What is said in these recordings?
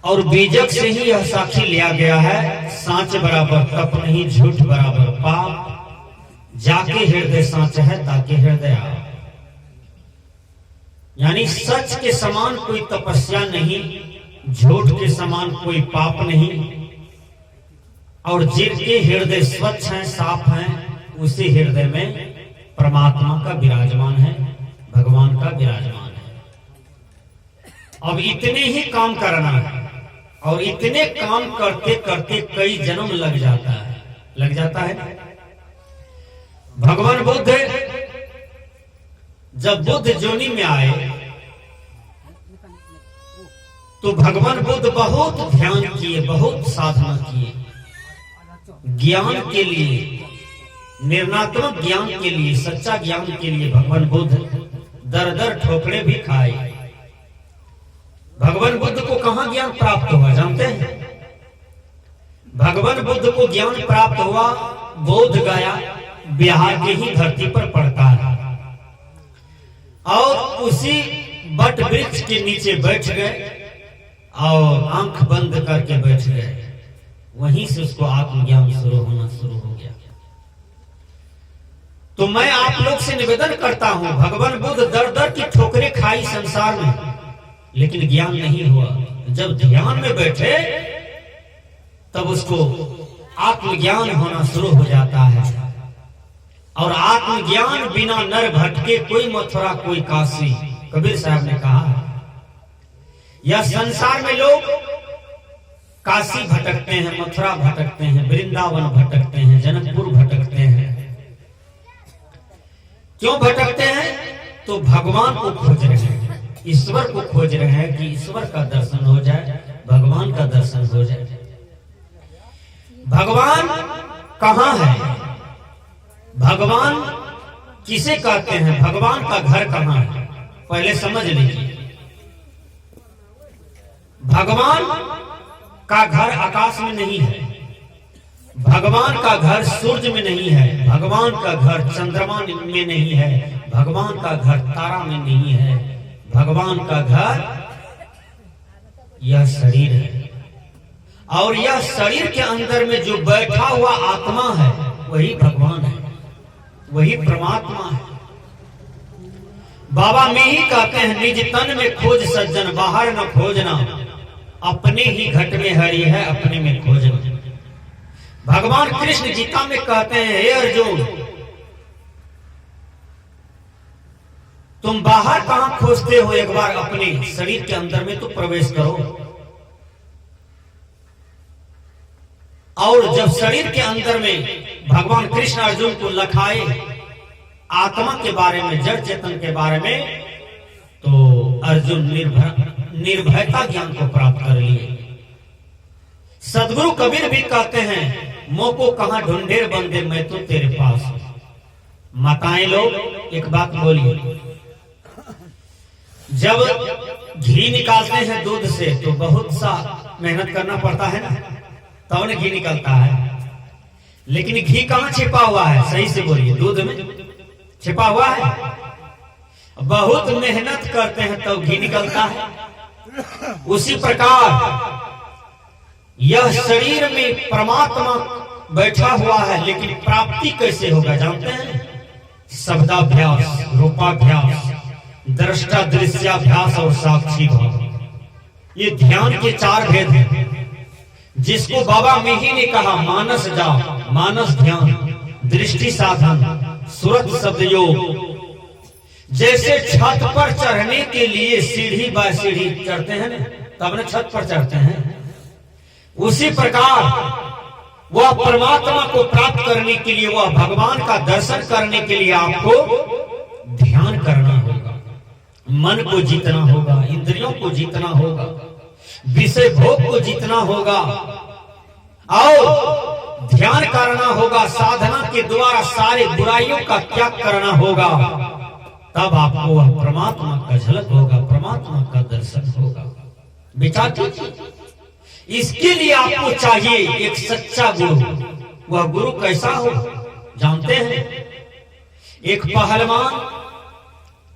और बीजक से ही यह साखी लिया गया है, सांच बराबर तप नहीं, झूठ बराबर पाप, जाके हृदय सांच है ताके हृदय आप। यानी सच के समान कोई तपस्या नहीं, झूठ के समान कोई पाप नहीं, और जिनके हृदय स्वच्छ हैं, साफ हैं, उसी हृदय में परमात्मा का विराजमान है, भगवान का विराजमान है। अब इतने ही काम करना है, और इतने काम करते करते कई जन्म लग जाता है। भगवान बुद्ध जब बुद्ध जोनी में आए तो भगवान बुद्ध बहुत ध्यान किए, बहुत साधना किए, ज्ञान के लिए, निर्णात्मक ज्ञान के लिए, सच्चा ज्ञान के लिए भगवान बुद्ध दर दर ठोकरे भी खाए। भगवान बुद्ध को कहां ज्ञान प्राप्त हुआ जानते हैं? भगवान बुद्ध को ज्ञान प्राप्त हुआ बोध गया, बिहार की ही धरती पर पड़ता है, और उसी बट वृक्ष के नीचे बैठ गए और आंख बंद करके बैठ गए। वहीं से उसको आत्मज्ञान शुरू हो गया। तो मैं आप लोग से निवेदन करता हूं, भगवान बुद्ध दर दर की ठोकरें खाई संसार में, लेकिन ज्ञान नहीं हुआ। जब ध्यान में बैठे तब उसको आत्मज्ञान होना शुरू हो जाता है। और आत्मज्ञान बिना नर भटके कोई मथुरा कोई काशी, कबीर साहब ने कहा। यह संसार में लोग काशी भटकते हैं, मथुरा भटकते हैं, वृंदावन भटकते हैं, जनकपुर भटकते हैं। क्यों भटकते हैं? तो भगवान को खोज रहे हैं, ईश्वर को खोज रहे हैं कि ईश्वर का दर्शन हो जाए, भगवान का दर्शन हो जाए। भगवान कहां है? भगवान किसे कहते हैं? भगवान का घर कहां है? पहले समझ लीजिए। भगवान का घर आकाश में नहीं है, भगवान का घर सूर्य में नहीं है, भगवान का घर चंद्रमा में नहीं है, भगवान का घर तारा में नहीं है। भगवान का घर यह शरीर है, और यह शरीर के अंदर में जो बैठा हुआ आत्मा है वही भगवान है, वही परमात्मा है। बाबा में ही कहते हैं, निज तन में खोज सज्जन, बाहर न खोजना, अपने ही घट में हरि है, अपने में खोजना। भगवान कृष्ण गीता में कहते हैं, हे अर्जुन, तुम बाहर कहां खोजते हो? एक बार अपने शरीर के अंदर में तो प्रवेश करो। और जब शरीर के अंदर में भगवान कृष्ण अर्जुन को लखाए आत्मा के बारे में, जड़ चेतन के बारे में, तो अर्जुन निर्भयता ज्ञान को प्राप्त कर लिए। सदगुरु कबीर भी कहते हैं, मोको कहां ढूंढेर बंदे, मैं तो तेरे पास हूं। माताएं लोग एक बात बोलिए, जब घी निकालते हैं दूध से तो बहुत सा मेहनत करना पड़ता है ना, तब न घी निकलता है। लेकिन घी कहां छिपा हुआ है? सही से बोलिए, दूध में छिपा हुआ है। बहुत मेहनत करते हैं तब घी निकलता है। उसी प्रकार यह शरीर में परमात्मा बैठा हुआ है, लेकिन प्राप्ति कैसे होगा जानते हैं? शब्दाभ्यास, रूपाभ्यास, दृष्टा दृश्याभ्यास और साक्षी भाव। ये ध्यान के चार भेद हैं, जिसको बाबा मिही ने कहा, मानस जाप, मानस ध्यान, दृष्टि साधन, सुरत शब्द योग। जैसे छत पर चढ़ने के लिए सीढ़ी बाय सीढ़ी चढ़ते हैं ना, तब न छत पर चढ़ते हैं, उसी प्रकार वह परमात्मा को प्राप्त करने के लिए, वह भगवान का दर्शन करने के लिए आपको ध्यान करना होगा, मन को जीतना होगा, इंद्रियों को जीतना होगा, विषय भोग को जीतना होगा, और ध्यान करना होगा। साधना के द्वारा सारे बुराइयों का त्याग करना होगा, तब आपको वह परमात्मा का झलक होगा, परमात्मा का दर्शन होगा। विचार कीजिए। इसके लिए आपको चाहिए एक सच्चा गुरु। वह गुरु कैसा हो जानते हैं? एक पहलवान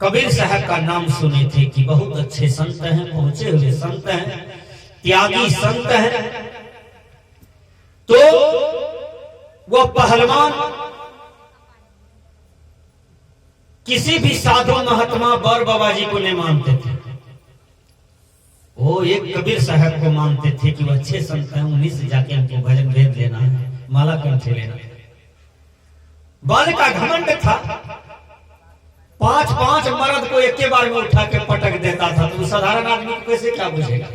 कबीर साहब का नाम सुने थे कि बहुत अच्छे संत हैं, पहुंचे हुए संत हैं, त्यागी संत है, तो वह पहलवान किसी भी साधु महात्मा बर बाबा जी को नहीं मानते थे। वो एक कबीर साहब को मानते थे कि वो अच्छे संत हैं, उन्हीं से जाके हमको भजन भेद लेना है, माला कंठे लेना है। बाल का घमंड था, 5-5 मर्द को एक के बार में उठा के पटक देता था, तो साधारण आदमी को कैसे क्या बुझेगा।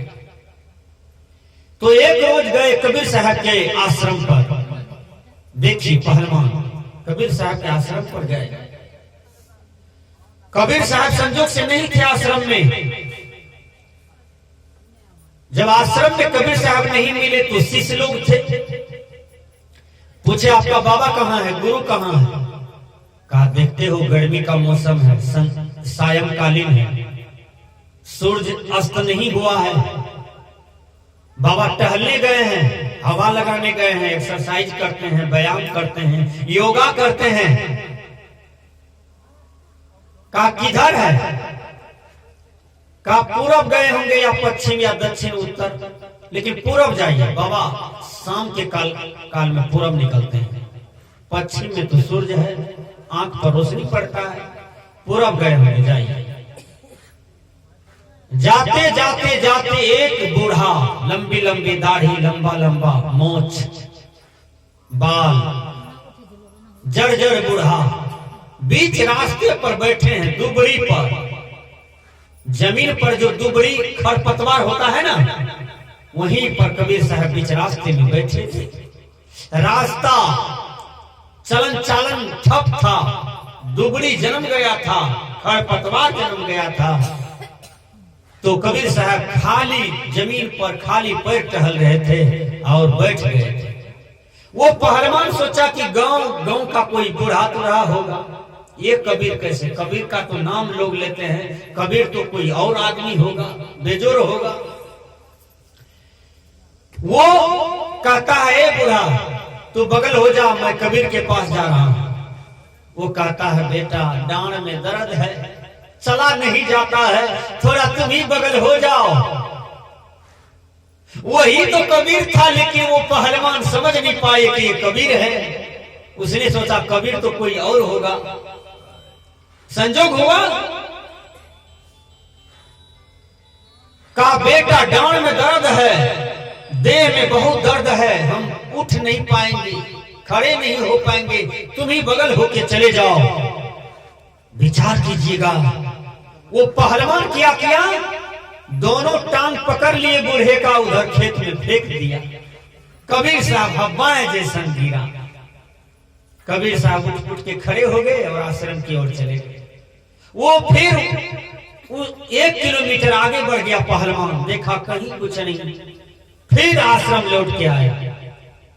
तो एक रोज गए कबीर साहब के आश्रम पर। देखिए पहलवान कबीर साहब के आश्रम पर गए। कबीर साहब संजोग से नहीं थे आश्रम में। जब आश्रम में कबीर साहब नहीं मिले तो शिष्य लोग थे। पूछे आपका बाबा कहाँ है, गुरु कहाँ है? कहा देखते हो गर्मी का मौसम है, सायंकालीन है, सूरज अस्त नहीं हुआ है, बाबा टहलने गए हैं, हवा लगाने गए हैं, एक्सरसाइज करते हैं, व्यायाम करते हैं, योगा करते हैं। कहा किधर है? कहा पूरब गए होंगे या पश्चिम या दक्षिण उत्तर, लेकिन पूरब जाइए। बाबा शाम के काल में पूरब निकलते हैं, पश्चिम में तो सूर्य है, आंख पर रोशनी पड़ता है, पूरब गए होंगे, जाइए। जाते जाते जाते एक बूढ़ा, लंबी लंबी दाढ़ी, लंबा लंबा मोछ, बाल, जड़ बूढ़ा, बीच रास्ते पर बैठे हैं, दुबड़ी पर, जमीन पर जो दुबड़ी खरपतवार होता है ना, वहीं पर कबीर साहब बीच रास्ते में बैठे थे। रास्ता चलन चालन ठप था, दुबड़ी जन्म गया था, खरपतवार जन्म गया था। तो कबीर साहब खाली जमीन पर खाली पैर टहल रहे थे और बैठ गए थे। वो पहलवान सोचा कि गांव का कोई बूढ़ा तुढ़ा होगा, ये कबीर कैसे? कबीर का तो नाम लोग लेते हैं, कबीर तो कोई और आदमी होगा, बेजोर होगा। वो कहता है बूढ़ा तू बगल हो जा, मैं कबीर के पास जा रहा हूं। वो कहता है बेटा डांड में दर्द है, चला नहीं जाता है, थोड़ा तुम ही बगल हो जाओ। वही तो कबीर था, लेकिन वो पहलवान समझ नहीं पाए कि ये कबीर है। उसने सोचा कबीर तो कोई और होगा। संजोग हुआ का बेटा डांड में दर्द है, देह में बहुत दर्द है, हम उठ नहीं पाएंगे, खड़े नहीं हो पाएंगे, तुम ही बगल होके चले जाओ। विचार कीजिएगा, वो पहलवान किया दोनों टांग पकड़ लिए बूढ़े का, उधर खेत में फेंक दिया। कबीर साहब हवाएं जैसा गिरा। कबीर साहब उठ के खड़े हो गए और आश्रम की ओर चले गए। वो फिर 1 किलोमीटर आगे बढ़ गया पहलवान, देखा कहीं कुछ नहीं, फिर आश्रम लौट के आया।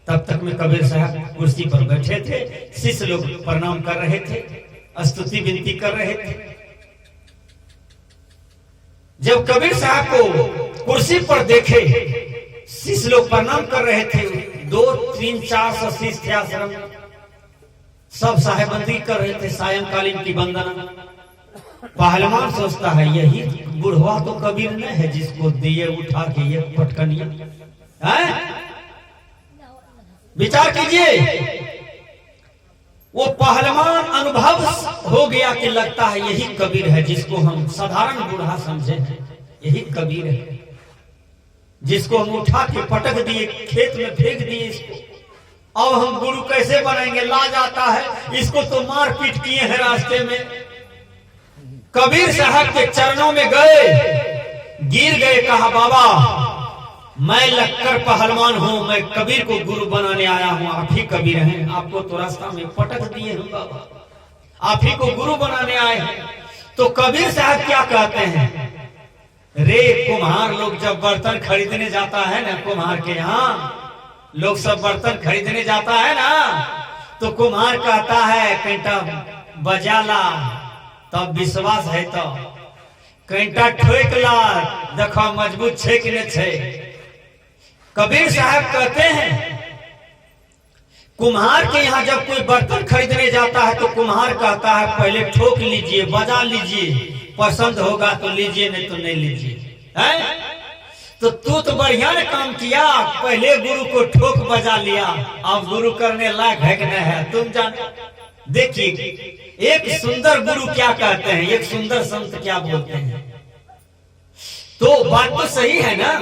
तब तक में कबीर साहब कुर्सी पर बैठे थे, शिष्य लोग प्रणाम कर रहे थे, स्तुति विनती कर रहे थे। जब कबीर साहब को कुर्सी पर देखे, शिष्य लोग प्रणाम कर रहे थे, 2, 3, 400 शिष्य थे आश्रम, सब साहेबंदी कर रहे थे, सायंकालीन की वंदना। पहलवान सोचता है यही बुढ़वा तो कबीर न है जिसको दिए उठा के ये पटकनिया है? विचार कीजिए, वो पहलवान अनुभव हो गया कि लगता है यही कबीर है, जिसको हम साधारण बूढ़ा समझे हैं, यही कबीर है, जिसको हम उठा के पटक दिए, खेत में फेंक दिए इसको। अब हम गुरु कैसे बनेंगे? लाज आता है, इसको तो मार पीट किए हैं रास्ते में। कबीर साहब के चरणों में गए, गिर गए, कहा बाबा मैं लक्कर पहलवान हूं, मैं कबीर को गुरु बनाने आया हूं, आप ही कबीर हैं, आपको तो रास्ता में पटक दिए हैं बाबा, आप ही को गुरु बनाने आए हैं। तो कबीर साहब क्या कहते हैं? रे कुम्हार लोग जब बर्तन खरीदने जाता है ना, कुम्हार के यहाँ लोग सब बर्तन खरीदने जाता है ना, तो कुम्हार कहता है कैंटा बजा ला, तब विश्वास है तो कैंटा ठोक ला, देखो मजबूत छे कि नहीं छे। कबीर साहब कहते हैं कुम्हार के यहाँ जब कोई बर्तन खरीदने जाता है तो कुम्हार कहता है पहले ठोक लीजिए, बजा लीजिए, पसंद होगा तो लीजिए, नहीं तो नहीं लीजिए, है? तो बढ़िया ने काम किया, पहले गुरु को ठोक बजा लिया, अब गुरु करने लायक है कि नहीं है तुम जानो। देखिए एक सुंदर गुरु क्या कहते हैं, एक सुंदर संत क्या बोलते हैं। तो बात तो सही है ना,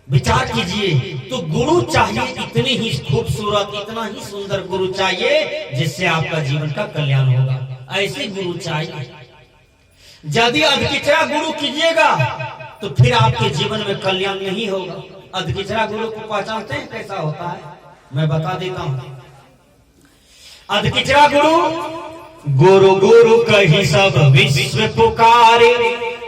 विचार कीजिए। तो गुरु चाहिए इतनी ही खूबसूरत, इतना ही सुंदर गुरु चाहिए जिससे आपका जीवन का कल्याण होगा। ऐसे गुरु चाहिए। यदि अधकिचरा गुरु कीजिएगा तो फिर आपके जीवन में कल्याण नहीं होगा। अधकिचरा गुरु को पहचानते हैं कैसा होता है, मैं बता देता हूं। अधकिचरा गुरु, गुरु गुरु कही सब विश्व पुकारे,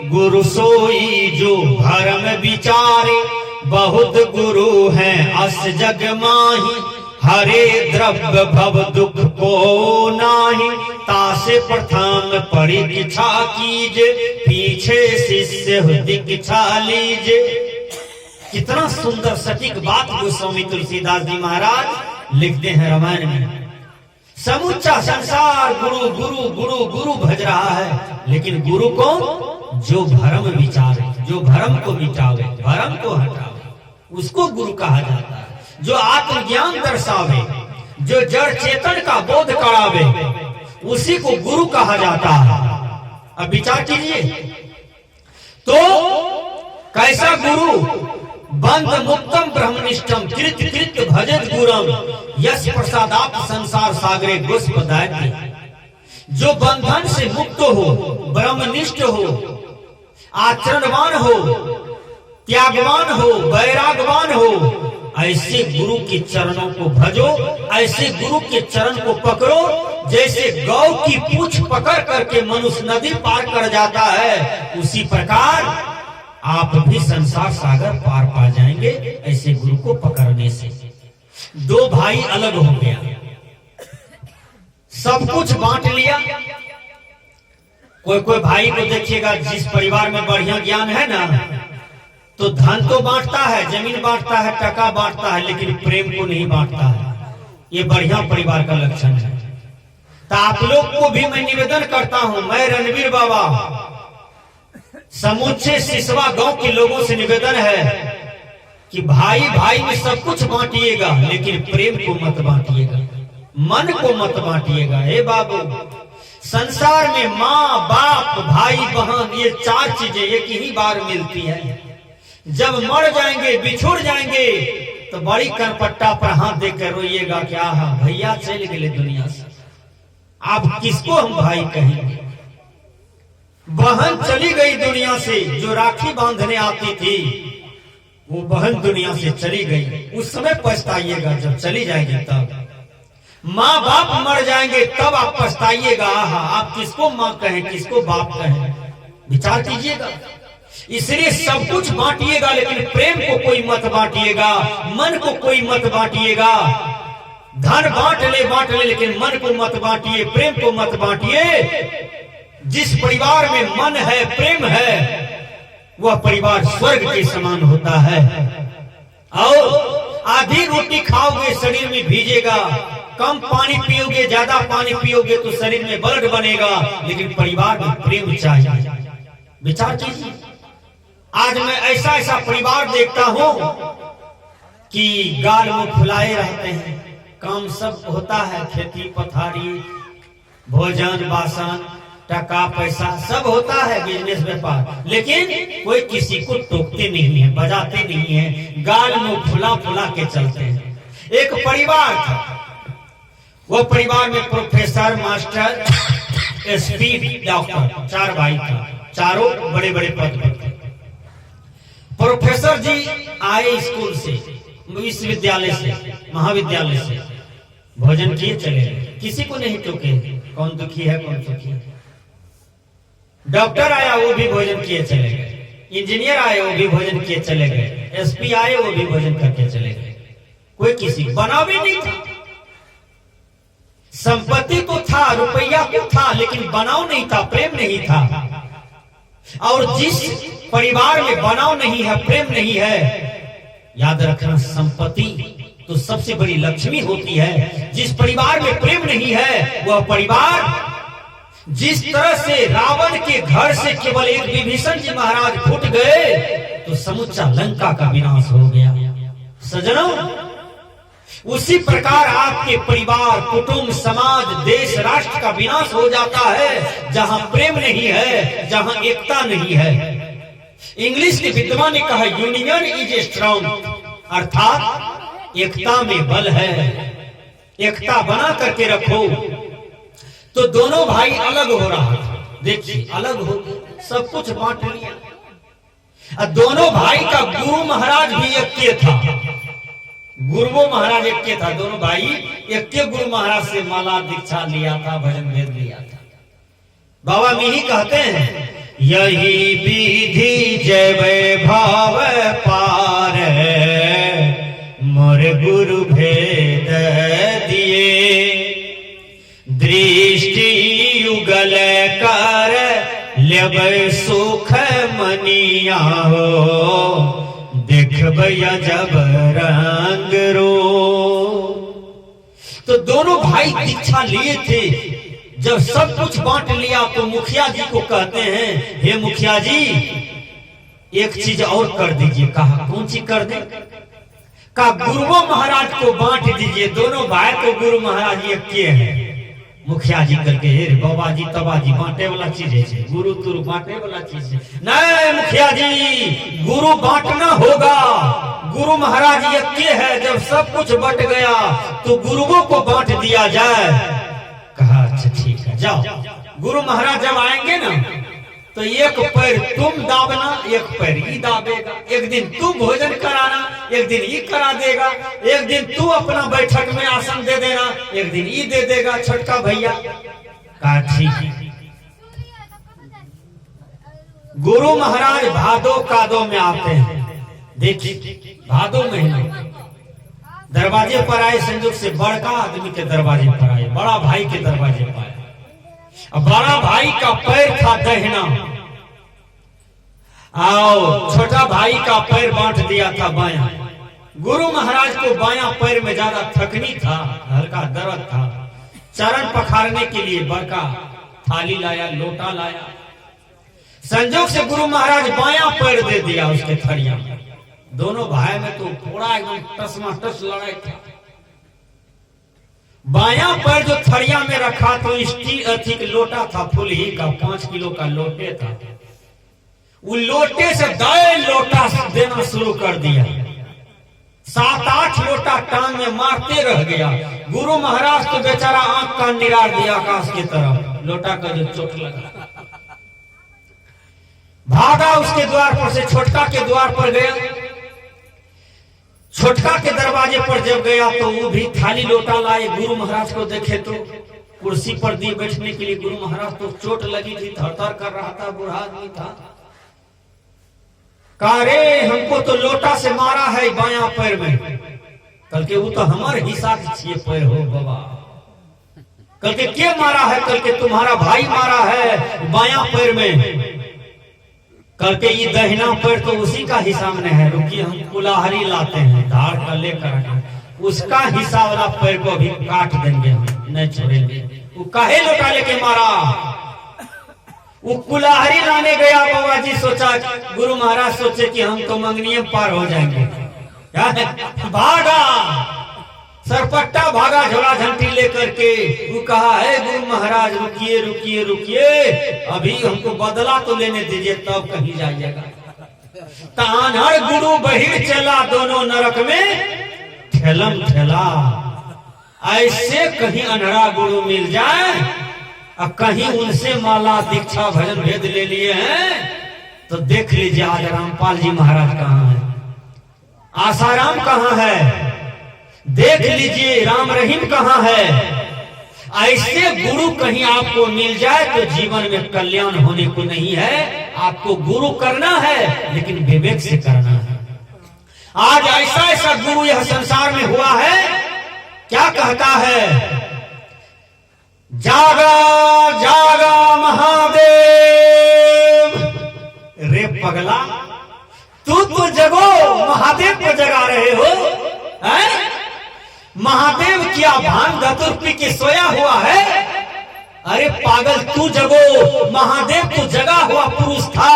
गुरु सोई जो भरम विचारे, बहुत गुरु हैं अस जग माही, हरे द्रव्य भव दुख को नाही, तासे प्रथम परीक्षा कीजे, पीछे शिष्य दीक्षा लीजे। कितना सुंदर सटीक बात गोस्वामी तुलसीदास जी महाराज लिखते हैं रामायण में। समूचा संसार गुरु गुरु गुरु गुरु भज रहा है, लेकिन गुरु कौन? जो भरम विचारे, जो भरम को मिटावे, भरम को हटावे, उसको गुरु कहा जाता है। जो आत्मज्ञान दर्शावे, जो जड़ चेतन का बोध करावे, उसी को गुरु कहा जाता है। अब विचार कीजिए, तो कैसा गुरु? बंध मुक्तम ब्रह्मनिष्ठम कृत कृत भजत गुरम, यश प्रसादात संसार सागरे गोस्पदायते। जो बंधन से मुक्त हो, ब्रह्मनिष्ठ हो, आचरणवान हो, त्यागवान हो, वैरागवान हो, ऐसे गुरु के चरणों को भजो, ऐसे गुरु के चरण को पकड़ो। जैसे गौ की पूंछ पकड़ करके मनुष्य नदी पार कर जाता है, उसी प्रकार आप भी संसार सागर पार पा जाएंगे ऐसे गुरु को पकड़ने से। दो भाई अलग हो गया, सब कुछ बांट लिया। कोई कोई भाई को देखिएगा, जिस परिवार में बढ़िया ज्ञान है ना, तो धन तो बांटता है, जमीन बांटता है, टका बांटता है, लेकिन प्रेम को नहीं बांटता है। ये बढ़िया परिवार का लक्षण है। तो आप लोग को भी मैं निवेदन करता हूं, मैं रणवीर बाबा समूचे सिसवा गांव के लोगों से निवेदन है कि भाई भाई में सब कुछ बांटिएगा, लेकिन प्रेम को मत बांटिएगा, मन को मत बांटिएगा। हे बाबू, संसार में माँ बाप भाई बहन ये चार चीजें एक ही बार मिलती है। जब मर जाएंगे, बिछुड़ जाएंगे, तो बड़ी करपट्टा पर हाथ देकर रोइएगा क्या भैया चले गए दुनिया से। आप किसको हम भाई कहेंगे? बहन चली गई दुनिया से, जो राखी बांधने आती थी वो बहन दुनिया से चली गई। उस समय पछताइएगा जब चली जाएगी तब। माँ बाप मर जाएंगे तब आप पछताइएगा। आप किसको माँ कहें, किसको बाप कहें, विचार कीजिएगा। इसलिए सब कुछ बांटिएगा, लेकिन प्रेम को कोई मत बांटिएगा, मन को कोई मत बांटिएगा। धन बांट ले, लेकिन मन को मत बांटिए, प्रेम को मत बांटिए। जिस परिवार में मन है, प्रेम है, वह परिवार स्वर्ग के समान होता है। और आधी रोटी खाओगे शरीर में भीजेगा, कम पानी पियोगे, ज्यादा पानी पियोगे तो शरीर में ब्लड बनेगा, लेकिन परिवार में प्रेम चाहिए। विचार कीजिए, आज मैं ऐसा ऐसा परिवार देखता हूं कि गाल में फुलाए रहते हैं, काम सब होता है, खेती पथारी, भोजन बासन, टका पैसा सब होता है, बिजनेस व्यापार, लेकिन कोई किसी को टोकते नहीं है, बजाते नहीं है, गाल में फुला फुला के चलते हैं। एक परिवार था, वो परिवार में प्रोफेसर, मास्टर, एसपी, डॉक्टर, चार भाई था, चारों बड़े बड़े पद पर थे। प्रोफेसर जी आए स्कूल से, विश्वविद्यालय से, महाविद्यालय से, भोजन किए चले गए, किसी को नहीं टोके, कौन दुखी है कौन सुखी है। डॉक्टर आया, वो भी भोजन किए चले गए। इंजीनियर आए, वो भी भोजन किए चले गए। एसपी आए, वो भी भोजन करके चले गए। कोई किसी बनाव भी नहीं था। संपत्ति तो था, रुपया तो था, लेकिन बनाव नहीं था, प्रेम नहीं था। और जिस परिवार में बनाव नहीं है, प्रेम नहीं है, याद रखना, संपत्ति तो सबसे बड़ी लक्ष्मी होती है। जिस परिवार में प्रेम नहीं है, वह परिवार, जिस तरह से रावण के घर से केवल एक विभीषण जी महाराज फूट गए, तो समूचा लंका का विनाश हो गया। सजनों, उसी प्रकार आपके परिवार, कुटुंब, समाज, देश, राष्ट्र का विनाश हो जाता है जहां प्रेम नहीं है, जहां एकता नहीं है। इंग्लिश के विद्वान ने कहा यूनियन इज स्ट्रांग, अर्थात एकता में बल है। एकता बना करके रखो। तो दोनों भाई अलग हो रहा था, देखिए अलग हो गए, सब कुछ बांट लिया। दोनों भाई का गुरु महाराज भी एक के था, गुरुओं महाराज एक के था। दोनों भाई एक के गुरु महाराज से माला दीक्षा लिया था, भजन वेद लिया था। बाबा मिही कहते हैं यही विधि जय वैभव पार, मोर गुरु भेद दिए, दृष्टि युगल कर लेब सुख मनिया हो, देखबैया जब रंग रो। तो दोनों भाई दीक्षा लिए थे। जब सब कुछ बांट लिया तो मुखिया जी को कहते हैं हे मुखिया जी, एक चीज और कर दीजिए। कहा कौन सी कर दे? कहा गुरुओं महाराज को बांट दीजिए, दोनों भाई को गुरु महाराज एक के हैं। मुखिया जी करके हे बाबा जी तबा जी बांटे वाला चीज है, गुरु तुरु बांटे वाला चीज है। नहीं मुखिया जी, गुरु बांटना होगा, गुरु महाराज एक के है। जब सब कुछ बट गया तो गुरुओं को बांट दिया जाए। कहा अच्छा ठीक है, जाओ। गुरु महाराज जब आएंगे ना तो एक पैर तुम दाबना, एक पैर ये दाबेगा। एक दिन तू भोजन कराना, एक दिन ये करा देगा। एक दिन तू अपना बैठक में आसन दे देना, एक दिन ये दे देगा छोटका भैया। कहा ठीक। गुरु महाराज भादो कादो में आते हैं। देखिए भादो महीना दरवाजे पर आए, संयोग से बड़का आदमी के दरवाजे पर आए, बड़ा भाई के दरवाजे पर आए। बड़ा भाई का पैर था दहिना, आओ छोटा भाई का पैर बांट दिया था बायां। गुरु महाराज को बायां पैर में ज्यादा थकनी था, हल्का दर्द था। चरण पखारने के लिए बड़का थाली लाया, लोटा लाया। संजोग से गुरु महाराज बायां पैर दे दिया उसके थरिया में। दोनों भाई में तो थोड़ा एकदम टसमाटस लड़ाई था। बायां पैर जो थरिया में रखा तो स्टील अधिक लोटा था, फुल ही का 5 किलो का लोटे था। वो लोटे से दाएं लोटा देना शुरू कर दिया। 7-8 लोटा टांग में मारते रह गया। गुरु महाराज तो बेचारा आंख का निरार दिया आकाश की तरफ, लोटा का जो चोट लगा। भागा उसके द्वार पर से छोटका के द्वार पर गया। छोटका के दरवाजे पर जब गया तो वो भी थाली लोटा लाए। गुरु महाराज को देखे तो कुर्सी पर दी बैठने के लिए। गुरु महाराज तो चोट लगी थी, थरथर कर रहा था, बूढ़ा आदमी था। कहा रे हमको तो लोटा से मारा है बायां पैर में। कल के वो तो हमारे हिसाब से पैर हो बाबा। कल के क्या मारा है? कल के तुम्हारा भाई मारा है बायां पैर में। कल के ये दहिना पैर तो उसी का हिसाब में है। रुकिए हम कुल्हाड़ी लाते हैं, धार का लेकर उसका हिस्सा वाला पैर को भी काट देंगे, हम नहीं छोड़ेंगे। वो काहे लोटा लेके मारा? वो कुल्हाड़ी लाने गया। बाबा जी सोचा, गुरु महाराज सोचे कि हम तो मंगनिये पार हो जाएंगे। भागा सरपट्टा, भागा झोला झंटी लेकर के। वो कहा है गुरु महाराज रुकिए रुकिए रुकिए, अभी हमको बदला तो लेने दीजिए तब कहीं जाइएगा। तानहर गुरु बहिर चला, दोनों नरक में ठेलम ठेला। ऐसे कहीं अनहरा गुरु मिल जाए और कहीं उनसे माला दीक्षा भजन भेद ले लिए हैं तो देख लीजिए आज रामपाल जी महाराज कहाँ है, आसाराम कहाँ है, देख लीजिए राम रहीम कहाँ है। ऐसे गुरु कहीं आपको मिल जाए तो जीवन में कल्याण होने को नहीं है। आपको गुरु करना है लेकिन विवेक से करना है। आज ऐसा ऐसा गुरु यह संसार में हुआ है, क्या कहता है, जागा जागा महादेव। रे पगला, तू तो जगो, महादेव को जगा रहे हो हैं? महादेव क्या भांग धतुर पी के सोया हुआ है? अरे पागल तू जगो, महादेव तो जगा हुआ पुरुष था,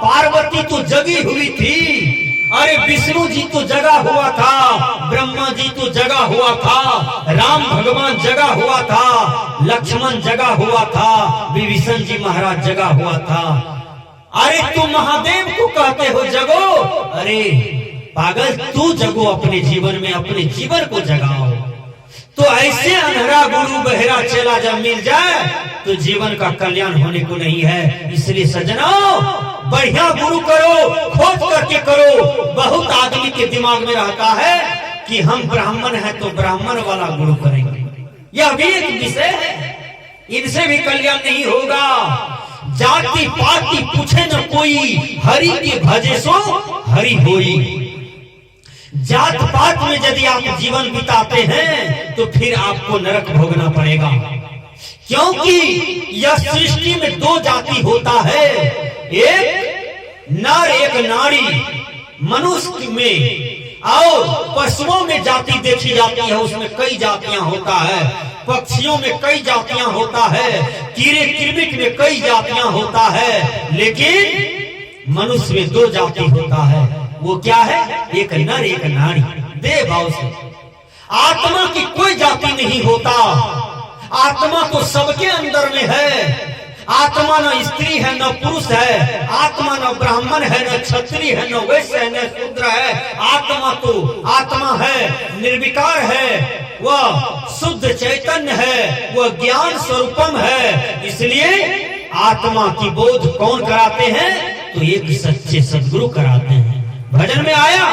पार्वती तो जगी हुई थी, अरे विष्णु जी तो जगा हुआ था, ब्रह्मा जी तो जगा हुआ था, राम भगवान जगा हुआ था, लक्ष्मण जगा हुआ था, विभीषण जी महाराज जगा हुआ था। अरे तू महादेव को कहते हो जगो, अरे पागल तू जगो, अपने जीवन में अपने जीवन को जगाओ। तो ऐसे अंधेरा गुरु बहरा चला जब मिल जाए तो जीवन का कल्याण होने को नहीं है। इसलिए सज्जनों बढ़िया गुरु करो, खोज करके करो। बहुत आदमी के दिमाग में रहता है कि हम ब्राह्मण हैं तो ब्राह्मण वाला गुरु करेंगे, यह भी एक विषय है, इनसे भी कल्याण नहीं होगा। जाति पाति पूछे न कोई, हरि के भजे सो हरि होई। जात पात में यदि आप जीवन बिताते हैं तो फिर आपको नरक भोगना पड़ेगा, क्योंकि यह सृष्टि में दो जाति होता है, एक नर एक नारी। मनुष्य में और पशुओं में जाति देखी जाती है, उसमें कई जातियां होता है, पक्षियों में कई जातियां होता है, कीड़े कीर्मिक में कई जातियां होता है, लेकिन मनुष्य में दो जाति होता है। वो क्या है? एक नर एक नारी, देह भाव से। आत्मा की कोई जाति नहीं होता, आत्मा तो सबके अंदर में है। आत्मा न स्त्री है न पुरुष है, आत्मा न ब्राह्मण है न क्षत्रिय है न वैश्य है न शूद्र है। आत्मा तो आत्मा है, निर्विकार है, वह शुद्ध चैतन्य है, वह ज्ञान स्वरूपम है। इसलिए आत्मा की बोध कौन कराते हैं? तो एक सच्चे सदगुरु कराते हैं। भजन में आया,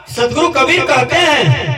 सदगुरु कबीर कहते हैं